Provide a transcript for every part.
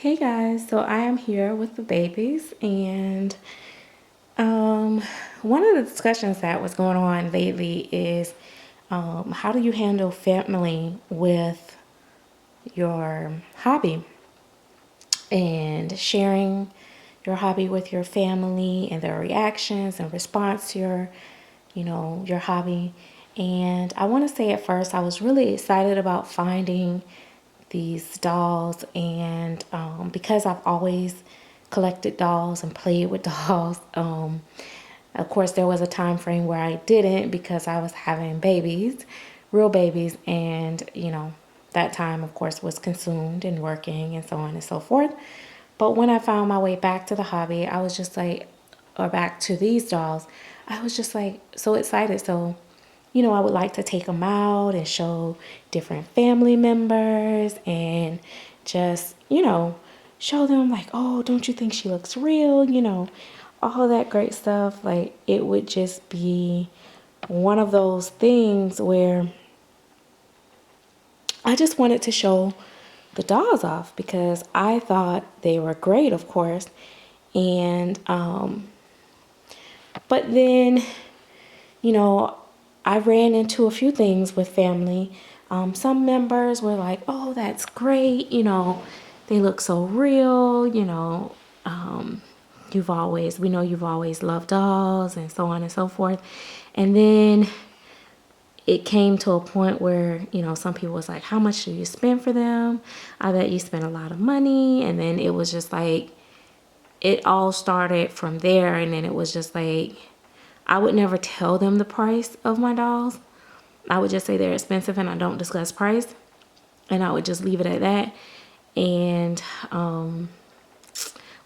Hey guys, so I am here with the babies, and one of the discussions that was going on lately is how do you handle family with your hobby and sharing your hobby with your family and their reactions and response to your hobby. And I want to say at first I was really excited about finding these dolls, and because I've always collected dolls and played with dolls, of course there was a time frame where I didn't because I was having babies, real babies, and that time of course was consumed in working and so on and so forth. But when I found my way back to the hobby, I was just like, or back to these dolls, I was just like so excited. So I would like to take them out and show different family members and just, show them like, oh, don't you think she looks real? All that great stuff. Like, it would just be one of those things where I just wanted to show the dolls off because I thought they were great, of course. And, but then, you know, I ran into a few things with family. Some members were like, oh, that's great. They look so real. We know you've always loved dolls and so on and so forth. And then it came to a point where, some people was like, how much do you spend for them? I bet you spend a lot of money. And then it was just like, it all started from there. And then it was just like, I would never tell them the price of my dolls. I would just say they're expensive and I don't discuss price. And I would just leave it at that. And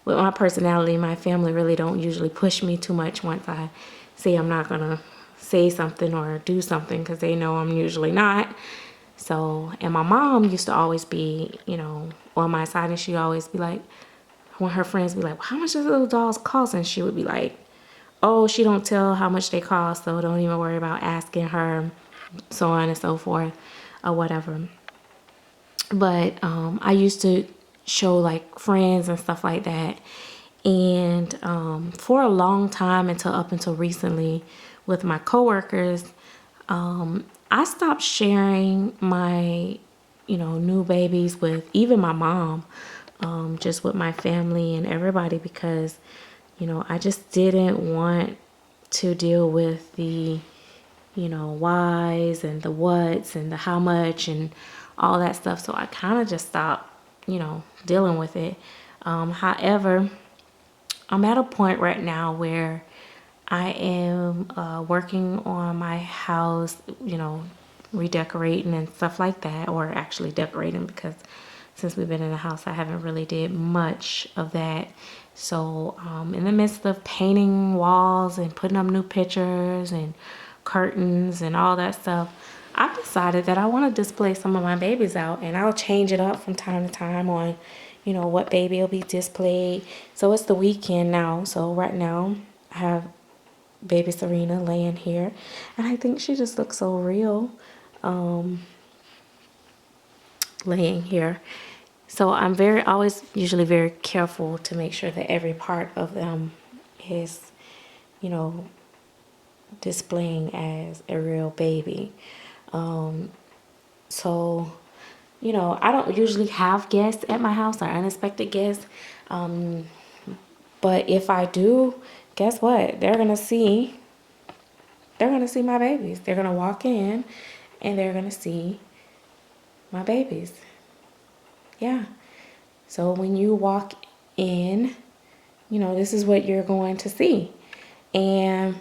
with my personality, my family really don't usually push me too much once I say I'm not going to say something or do something because they know I'm usually not. So, and my mom used to always be, on my side, and she'd always be like, when her friends be like, well, how much does those dolls cost? And she would be like, oh, she don't tell how much they cost, so don't even worry about asking her, so on and so forth, or whatever. But I used to show like friends and stuff like that. And for a long time, up until recently, with my coworkers, I stopped sharing my, new babies with even my mom, just with my family and everybody because, I just didn't want to deal with the whys and the whats and the how much and all that stuff. So I kind of just stopped, dealing with it. However, I'm at a point right now where I am working on my house, redecorating and stuff like that, or actually decorating because since we've been in the house, I haven't really did much of that. So in the midst of painting walls and putting up new pictures and curtains and all that stuff, I've decided that I want to display some of my babies out, and I'll change it up from time to time on, what baby will be displayed. So it's the weekend now. So right now I have baby Serena laying here, and I think she just looks so real, laying here. So I'm always usually very careful to make sure that every part of them is, you know, displaying as a real baby. So, I don't usually have guests at my house or unexpected guests. But if I do, guess what? They're gonna see my babies. They're gonna walk in and they're gonna see my babies. Yeah. So when you walk in, this is what you're going to see. And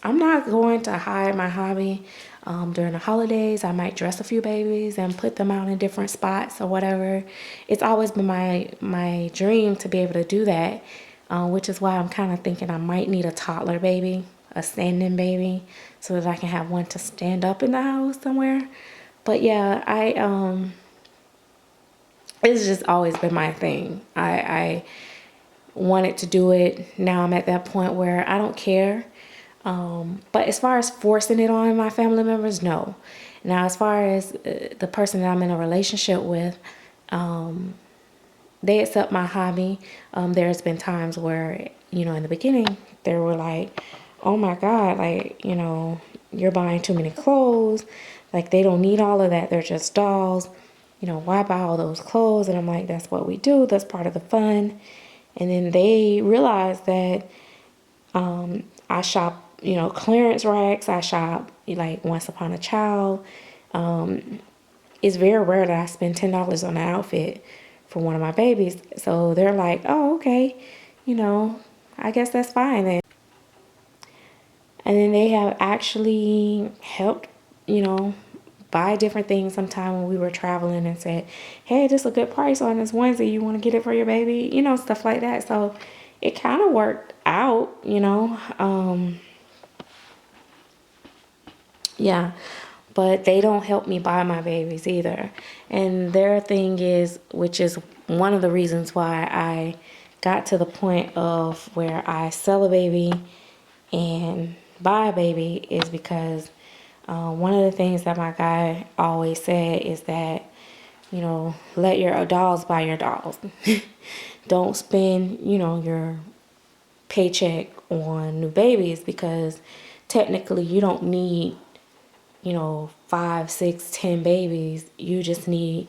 I'm not going to hide my hobby. During the holidays, I might dress a few babies and put them out in different spots or whatever. It's always been my dream to be able to do that, which is why I'm kind of thinking I might need a toddler baby, a standing baby, so that I can have one to stand up in the house somewhere. But yeah, it's just always been my thing. I wanted to do it. Now I'm at that point where I don't care. But as far as forcing it on my family members, no. Now, as far as the person that I'm in a relationship with, they accept my hobby. There's been times where, in the beginning, they were like, oh my God, like, you're buying too many clothes. Like, they don't need all of that. They're just dolls. Why buy all those clothes? And I'm like, that's what we do. That's part of the fun. And then they realized that I shop, clearance racks. I shop like Once Upon a Child. It's very rare that I spend $10 on an outfit for one of my babies. So they're like, oh, okay, I guess that's fine then. And then they have actually helped, buy different things sometime when we were traveling and said, hey, this is a good price on this onesie. You want to get it for your baby? Stuff like that. So it kind of worked out, yeah. But they don't help me buy my babies either. And their thing is, which is one of the reasons why I got to the point of where I sell a baby and buy a baby, is because one of the things that my guy always said is that, let your dolls buy your dolls. Don't spend, your paycheck on new babies, because technically you don't need 5, 6, 10 babies. You just need,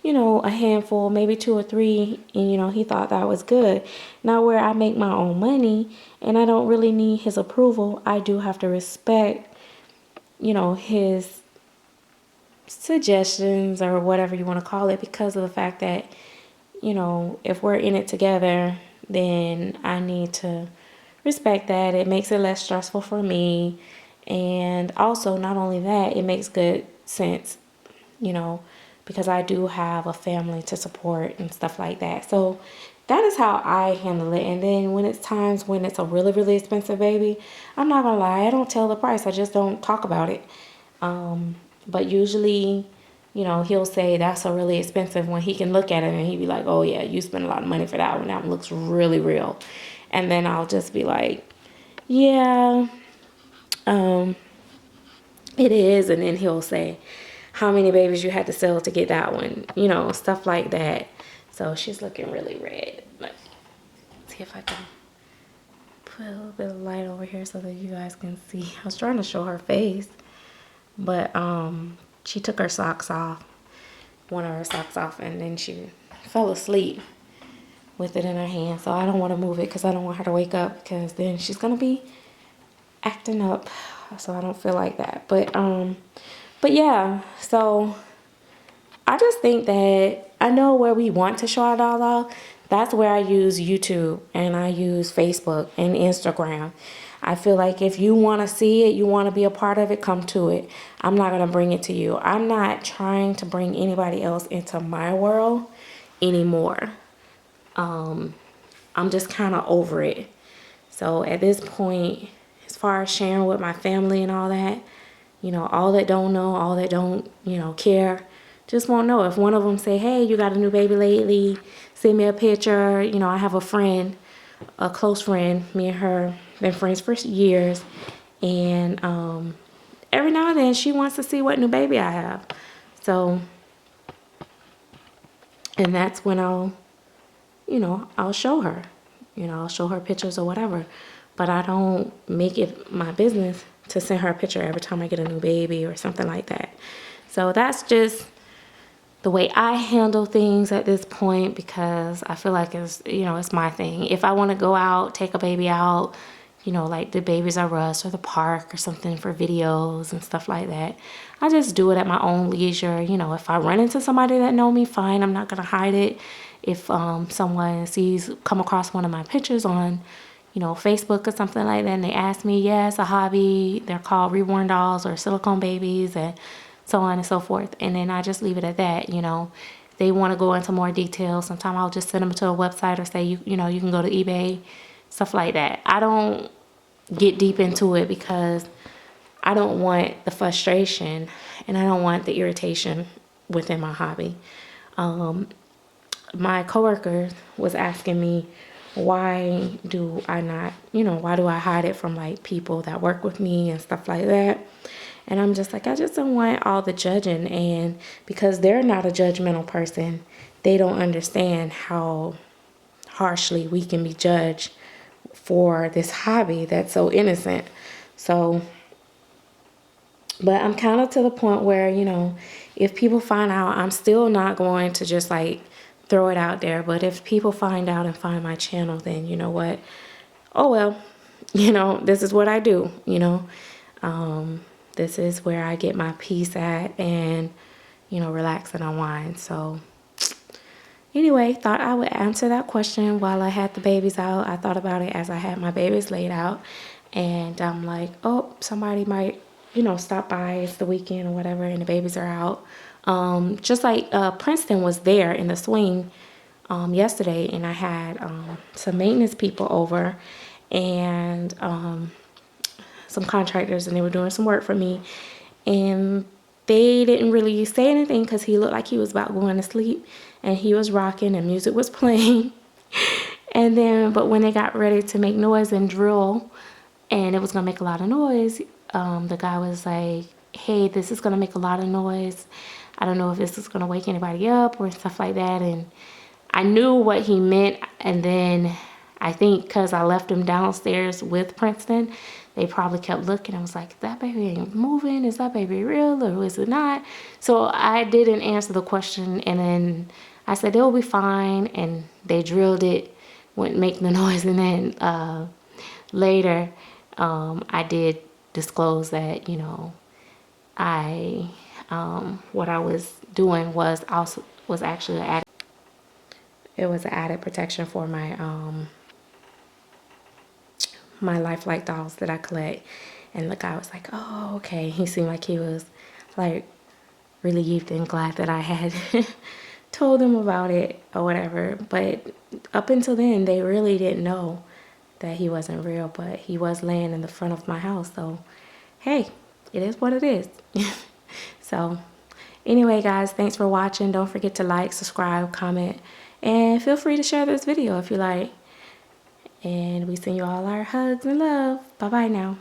a handful, maybe 2 or 3. And, he thought that was good. Now, where I make my own money and I don't really need his approval, I do have to respect, his suggestions or whatever you want to call it, because of the fact that, if we're in it together, then I need to respect that. It makes it less stressful for me. And also, not only that, it makes good sense, because I do have a family to support and stuff like that. So that is how I handle it. And then when it's times when it's a really, really expensive baby, I'm not gonna lie, I don't tell the price. I just don't talk about it. But usually, he'll say that's a really expensive one. He can look at it and he'd be like, oh yeah, you spent a lot of money for that one. That one looks really real. And then I'll just be like, yeah, it is. And then he'll say, how many babies you had to sell to get that one, stuff like that. So she's looking really red. Let's see if I can put a little bit of light over here so that you guys can see. I was trying to show her face, but she took her socks off, one of her socks off, and then she fell asleep with it in her hand. So I don't want to move it because I don't want her to wake up, because then she's gonna be acting up. So I don't feel like that. But yeah, so I just think that I know where we want to show our dolls off. That's where I use YouTube and I use Facebook and Instagram. I feel like if you want to see it, you want to be a part of it, come to it. I'm not going to bring it to you. I'm not trying to bring anybody else into my world anymore. I'm just kind of over it. So at this point, as far as sharing with my family and all that, all that don't know, all that don't, care, just won't know. If one of them say, hey, you got a new baby lately, send me a picture. I have a friend, a close friend, me and her been friends for years. And every now and then she wants to see what new baby I have. So, and that's when I'll show her. I'll show her pictures or whatever. But I don't make it my business to send her a picture every time I get a new baby or something like that. So that's just the way I handle things at this point, because I feel like it's my thing. If I want to go out, take a baby out, like the Babies R Us or the park or something for videos and stuff like that, I just do it at my own leisure. If I run into somebody that know me, fine, I'm not going to hide it. If someone come across one of my pictures on Facebook or something like that, and they ask me, yeah, it's a hobby. They're called reborn dolls or silicone babies and so on and so forth. And then I just leave it at that. They want to go into more details. Sometimes I'll just send them to a website or say, you can go to eBay, stuff like that. I don't get deep into it because I don't want the frustration and I don't want the irritation within my hobby. My coworker was asking me, why do I not, why do I hide it from like people that work with me and stuff like that? And I'm just like, I just don't want all the judging. And because they're not a judgmental person, they don't understand how harshly we can be judged for this hobby that's so innocent. So, but I'm kind of to the point where, you know, if people find out, I'm still not going to just like throw it out there. But if people find out and find my channel, then you know what? Oh, well, you know, this is what I do, you know. This is where I get my peace at and, you know, relax and unwind. So anyway, thought I would answer that question while I had the babies out. I thought about it as I had my babies laid out. And I'm like, oh, somebody might, you know, stop by. It's the weekend or whatever, and the babies are out. Just like Princeton was there in the swing yesterday, and I had some maintenance people over and some contractors, and they were doing some work for me. And they didn't really say anything because he looked like he was about going to sleep, and he was rocking and music was playing. And then, but when they got ready to make noise and drill, and it was gonna make a lot of noise, the guy was like, hey, this is gonna make a lot of noise. I don't know if this is gonna wake anybody up or stuff like that. And I knew what he meant. And then I think because I left him downstairs with Princeton, they probably kept looking. I was like, that baby ain't moving. Is that baby real or is it not? So I didn't answer the question. And then I said, they'll be fine. And they drilled it, wouldn't make the noise. And then later, I did disclose that, you know, what I was doing was actually it was an added protection for my my lifelike dolls that I collect. And the guy was like, oh, okay. He seemed like he was like relieved and glad that I had told him about it or whatever. But up until then, they really didn't know that he wasn't real, but he was laying in the front of my house. So, hey, it is what it is. So, anyway, guys, thanks for watching. Don't forget to like, subscribe, comment, and feel free to share this video if you like. And we send you all our hugs and love. Bye-bye now.